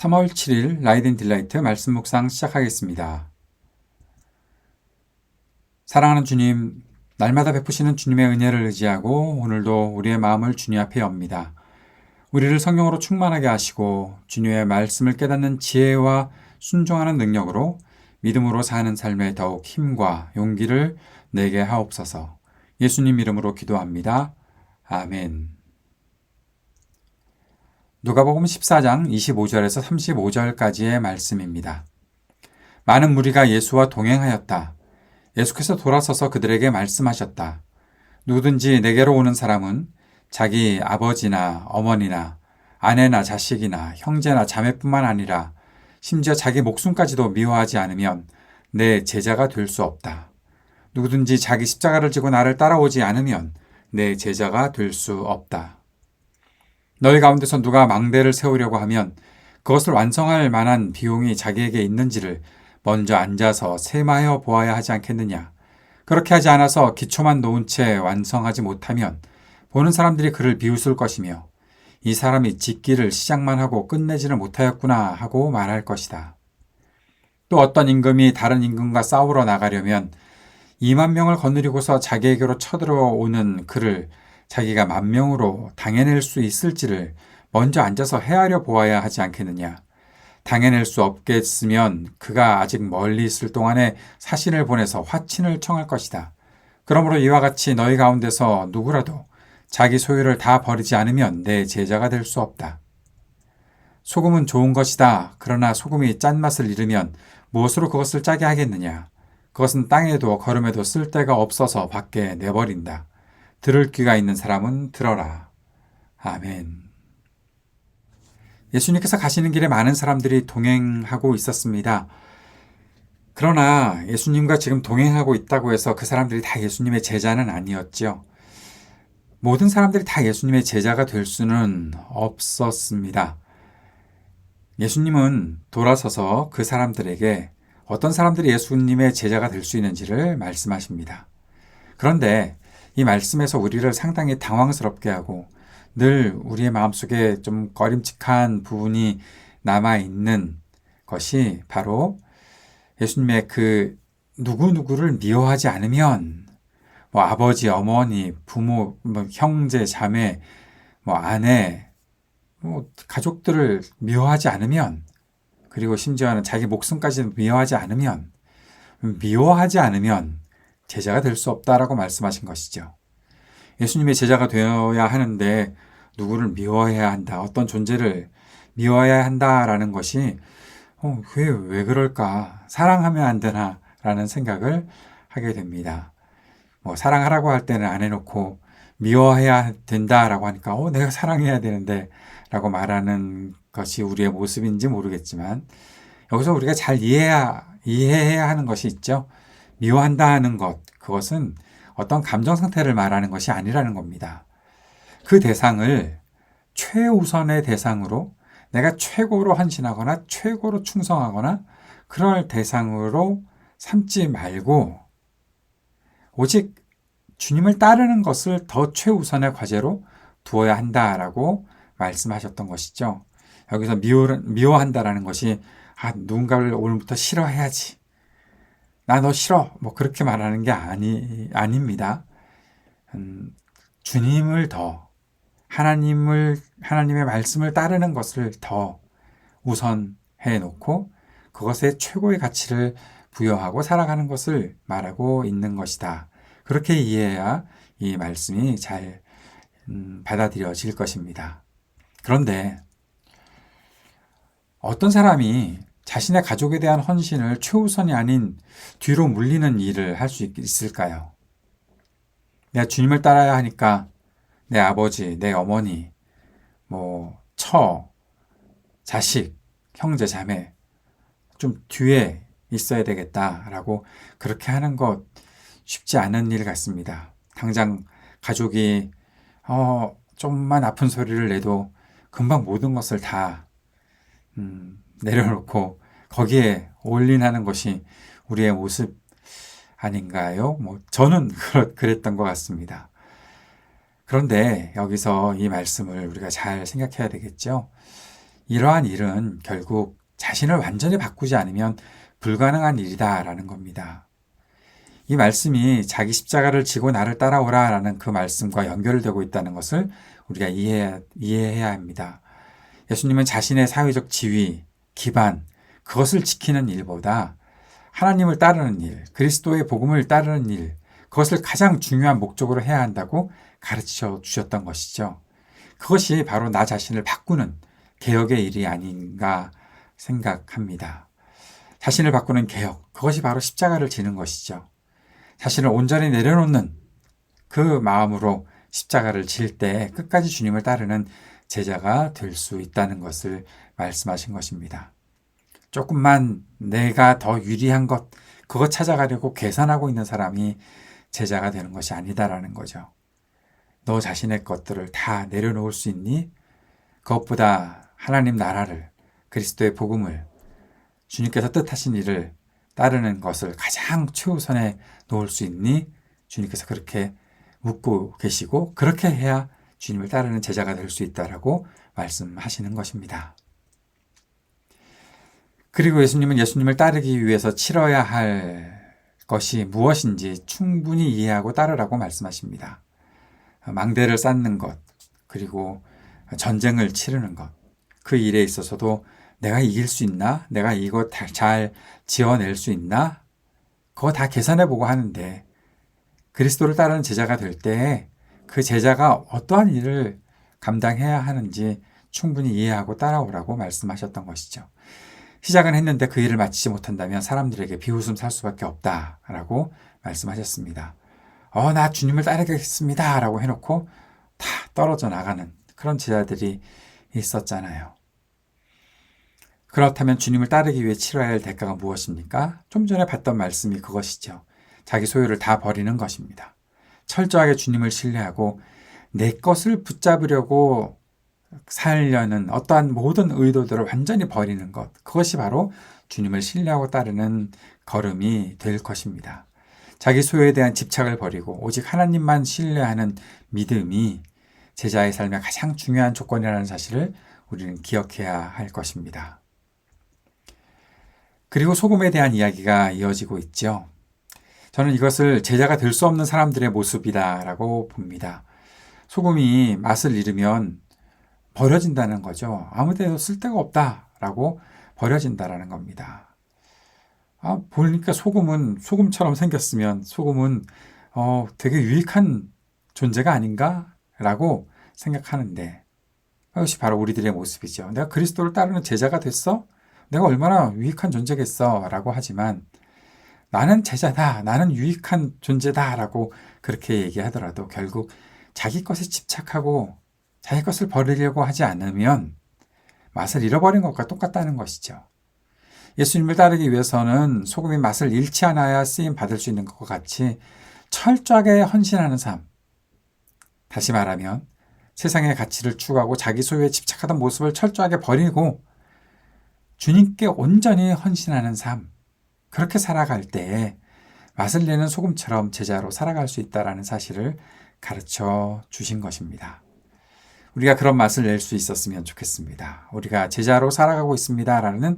3월 7일 라이든 딜라이트 말씀 묵상 시작하겠습니다. 사랑하는 주님, 날마다 베푸시는 주님의 은혜를 의지하고 오늘도 우리의 마음을 주님 앞에 엽니다. 우리를 성령으로 충만하게 하시고 주님의 말씀을 깨닫는 지혜와 순종하는 능력으로 믿음으로 사는 삶에 더욱 힘과 용기를 내게 하옵소서. 예수님 이름으로 기도합니다. 아멘. 누가복음 14장 25절에서 35절까지의 말씀입니다. 많은 무리가 예수와 동행하였다. 예수께서 돌아서서 그들에게 말씀하셨다. 누구든지 내게로 오는 사람은 자기 아버지나 어머니나 아내나 자식이나 형제나 자매뿐만 아니라 심지어 자기 목숨까지도 미워하지 않으면 내 제자가 될 수 없다. 누구든지 자기 십자가를 지고 나를 따라오지 않으면 내 제자가 될 수 없다. 너희 가운데서 누가 망대를 세우려고 하면 그것을 완성할 만한 비용이 자기에게 있는지를 먼저 앉아서 세마여 보아야 하지 않겠느냐. 그렇게 하지 않아서 기초만 놓은 채 완성하지 못하면 보는 사람들이 그를 비웃을 것이며 이 사람이 짓기를 시작만 하고 끝내지를 못하였구나 하고 말할 것이다. 또 어떤 임금이 다른 임금과 싸우러 나가려면 2만 명을 거느리고서 자기에게로 쳐들어오는 그를 자기가 10,000명으로 당해낼 수 있을지를 먼저 앉아서 헤아려 보아야 하지 않겠느냐. 당해낼 수 없겠으면 그가 아직 멀리 있을 동안에 사신을 보내서 화친을 청할 것이다. 그러므로 이와 같이 너희 가운데서 누구라도 자기 소유를 다 버리지 않으면 내 제자가 될 수 없다. 소금은 좋은 것이다. 그러나 소금이 짠맛을 잃으면 무엇으로 그것을 짜게 하겠느냐. 그것은 땅에도 거름에도 쓸데가 없어서 밖에 내버린다. 들을 귀가 있는 사람은 들어라. 아멘. 예수님께서 가시는 길에 많은 사람들이 동행하고 있었습니다. 그러나 예수님과 지금 동행하고 있다고 해서 그 사람들이 다 예수님의 제자는 아니었죠. 모든 사람들이 다 예수님의 제자가 될 수는 없었습니다. 예수님은 돌아서서 그 사람들에게 어떤 사람들이 예수님의 제자가 될 수 있는지를 말씀하십니다. 그런데 이 말씀에서 우리를 상당히 당황스럽게 하고 늘 우리의 마음속에 좀 꺼림칙한 부분이 남아있는 것이 바로 예수님의 그 누구누구를 미워하지 않으면 아버지, 어머니, 부모, 형제, 자매, 아내, 가족들을 미워하지 않으면 그리고 심지어는 자기 목숨까지 미워하지 않으면 제자가 될 수 없다라고 말씀하신 것이죠. 예수님의 제자가 되어야 하는데 누구를 미워해야 한다. 어떤 존재를 미워해야 한다라는 것이 왜 그럴까? 사랑하면 안 되나? 라는 생각을 하게 됩니다. 사랑하라고 할 때는 안 해놓고 미워해야 된다라고 하니까 내가 사랑해야 되는데 라고 말하는 것이 우리의 모습인지 모르겠지만 여기서 우리가 잘 이해해야 하는 것이 있죠. 미워한다 하는 것, 그것은 어떤 감정 상태를 말하는 것이 아니라는 겁니다. 그 대상을 최우선의 대상으로 내가 최고로 헌신하거나 최고로 충성하거나 그럴 대상으로 삼지 말고 오직 주님을 따르는 것을 더 최우선의 과제로 두어야 한다라고 말씀하셨던 것이죠. 여기서 미워한다라는 것이 누군가를 오늘부터 싫어해야지. 나 너 싫어. 그렇게 말하는 게 아닙니다. 주님을 더, 하나님의 말씀을 따르는 것을 더 우선해 놓고 그것에 최고의 가치를 부여하고 살아가는 것을 말하고 있는 것이다. 그렇게 이해해야 이 말씀이 잘 받아들여질 것입니다. 그런데 어떤 사람이 자신의 가족에 대한 헌신을 최우선이 아닌 뒤로 물리는 일을 할 수 있을까요? 내가 주님을 따라야 하니까 내 아버지, 내 어머니, 자식, 형제, 자매 좀 뒤에 있어야 되겠다라고 그렇게 하는 것 쉽지 않은 일 같습니다. 당장 가족이 좀만 아픈 소리를 내도 금방 모든 것을 다 내려놓고 거기에 올인하는 것이 우리의 모습 아닌가요? 저는 그랬던 것 같습니다. 그런데 여기서 이 말씀을 우리가 잘 생각해야 되겠죠. 이러한 일은 결국 자신을 완전히 바꾸지 않으면 불가능한 일이다라는 겁니다. 이 말씀이 자기 십자가를 지고 나를 따라오라라는 그 말씀과 연결되고 있다는 것을 우리가 이해해야 합니다. 예수님은 자신의 사회적 지위, 기반, 그것을 지키는 일보다 하나님을 따르는 일, 그리스도의 복음을 따르는 일, 그것을 가장 중요한 목적으로 해야 한다고 가르쳐 주셨던 것이죠. 그것이 바로 나 자신을 바꾸는 개혁의 일이 아닌가 생각합니다. 자신을 바꾸는 개혁, 그것이 바로 십자가를 지는 것이죠. 자신을 온전히 내려놓는 그 마음으로 십자가를 질 때 끝까지 주님을 따르는 제자가 될 수 있다는 것을 말씀하신 것입니다. 조금만 내가 더 유리한 것, 그것 찾아가려고 계산하고 있는 사람이 제자가 되는 것이 아니다라는 거죠. 너 자신의 것들을 다 내려놓을 수 있니? 그것보다 하나님 나라를, 그리스도의 복음을, 주님께서 뜻하신 일을 따르는 것을 가장 최우선에 놓을 수 있니? 주님께서 그렇게 묻고 계시고 그렇게 해야 주님을 따르는 제자가 될 수 있다라고 말씀하시는 것입니다. 그리고 예수님을 따르기 위해서 치러야 할 것이 무엇인지 충분히 이해하고 따르라고 말씀하십니다. 망대를 쌓는 것, 그리고 전쟁을 치르는 것, 그 일에 있어서도 내가 이길 수 있나? 내가 이거 잘 지어낼 수 있나? 그거 다 계산해보고 하는데 그리스도를 따르는 제자가 될 때 그 제자가 어떠한 일을 감당해야 하는지 충분히 이해하고 따라오라고 말씀하셨던 것이죠. 시작은 했는데 그 일을 마치지 못한다면 사람들에게 비웃음 살 수밖에 없다라고 말씀하셨습니다. 나 주님을 따르겠습니다 라고 해놓고 다 떨어져 나가는 그런 제자들이 있었잖아요. 그렇다면 주님을 따르기 위해 치러야 할 대가가 무엇입니까? 좀 전에 봤던 말씀이 그것이죠. 자기 소유를 다 버리는 것입니다. 철저하게 주님을 신뢰하고 내 것을 붙잡으려고 살려는 어떠한 모든 의도들을 완전히 버리는 것. 그것이 바로 주님을 신뢰하고 따르는 걸음이 될 것입니다. 자기 소유에 대한 집착을 버리고 오직 하나님만 신뢰하는 믿음이 제자의 삶의 가장 중요한 조건이라는 사실을 우리는 기억해야 할 것입니다. 그리고 소금에 대한 이야기가 이어지고 있죠. 저는 이것을 제자가 될 수 없는 사람들의 모습이다라고 봅니다. 소금이 맛을 잃으면 버려진다는 거죠. 아무 데도 쓸데가 없다라고 버려진다라는 겁니다. 보니까 소금은 소금처럼 생겼으면 소금은 되게 유익한 존재가 아닌가라고 생각하는데 그것이 바로 우리들의 모습이죠. 내가 그리스도를 따르는 제자가 됐어? 내가 얼마나 유익한 존재겠어? 라고 하지만 나는 제자다, 나는 유익한 존재다 라고 그렇게 얘기하더라도 결국 자기 것에 집착하고 자기 것을 버리려고 하지 않으면 맛을 잃어버린 것과 똑같다는 것이죠. 예수님을 따르기 위해서는 소금이 맛을 잃지 않아야 쓰임 받을 수 있는 것과 같이 철저하게 헌신하는 삶. 다시 말하면 세상의 가치를 추구하고 자기 소유에 집착하던 모습을 철저하게 버리고 주님께 온전히 헌신하는 삶. 그렇게 살아갈 때에 맛을 내는 소금처럼 제자로 살아갈 수 있다는 사실을 가르쳐 주신 것입니다. 우리가 그런 맛을 낼 수 있었으면 좋겠습니다. 우리가 제자로 살아가고 있습니다라는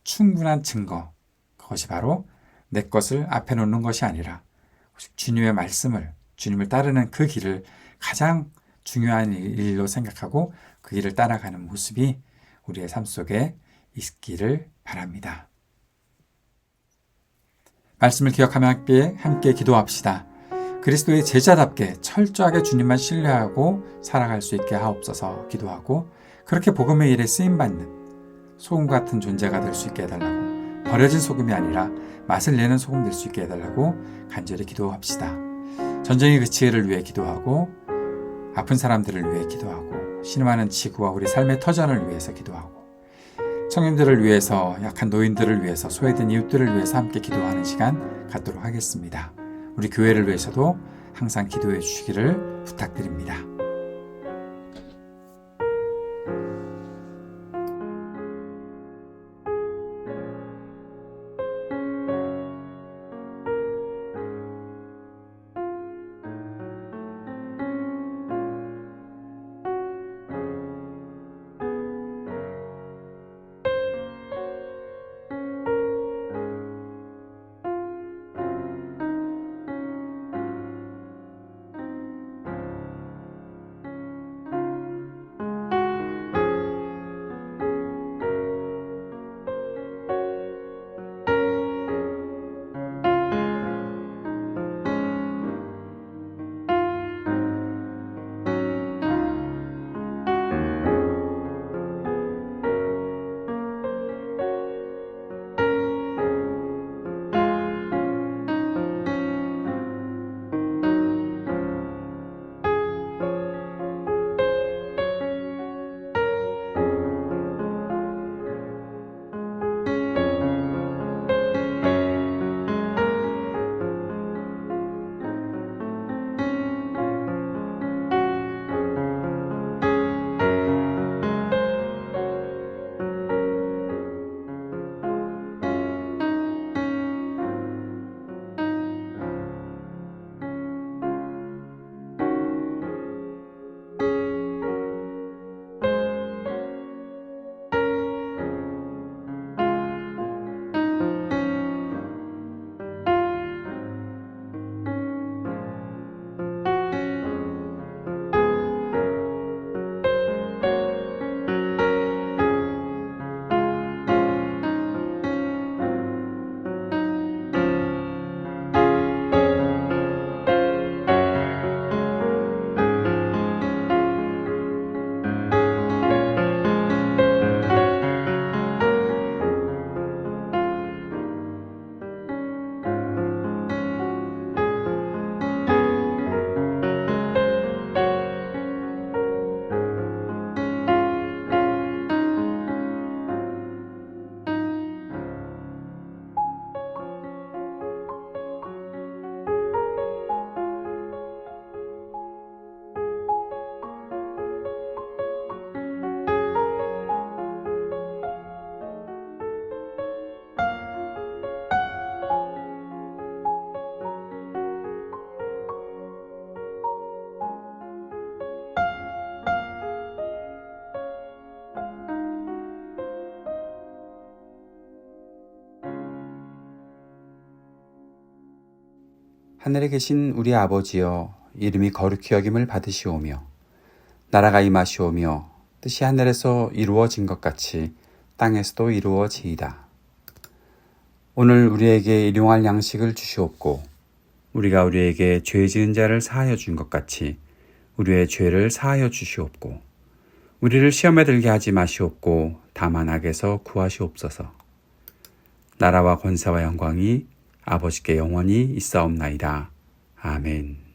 충분한 증거. 그것이 바로 내 것을 앞에 놓는 것이 아니라 주님의 말씀을, 주님을 따르는 그 길을 가장 중요한 일로 생각하고 그 길을 따라가는 모습이 우리의 삶 속에 있기를 바랍니다. 말씀을 기억하며 함께 기도합시다. 그리스도의 제자답게 철저하게 주님만 신뢰하고 살아갈 수 있게 하옵소서 기도하고 그렇게 복음의 일에 쓰임받는 소금 같은 존재가 될 수 있게 해달라고 버려진 소금이 아니라 맛을 내는 소금 될 수 있게 해달라고 간절히 기도합시다. 전쟁이 그치기를 위해 기도하고 아픈 사람들을 위해 기도하고 신음하는 지구와 우리 삶의 터전을 위해서 기도하고 청년들을 위해서 약한 노인들을 위해서 소외된 이웃들을 위해서 함께 기도하는 시간 갖도록 하겠습니다. 우리 교회를 위해서도 항상 기도해 주시기를 부탁드립니다. 하늘에 계신 우리 아버지여, 이름이 거룩히 여김을 받으시오며 나라가 임하시오며 뜻이 하늘에서 이루어진 것 같이 땅에서도 이루어지이다. 오늘 우리에게 일용할 양식을 주시옵고 우리가 우리에게 죄 지은 자를 사하여 준 것 같이 우리의 죄를 사하여 주시옵고 우리를 시험에 들게 하지 마시옵고 다만 악에서 구하시옵소서. 나라와 권세와 영광이 아버지께 영원히 있사옵나이다. 아멘.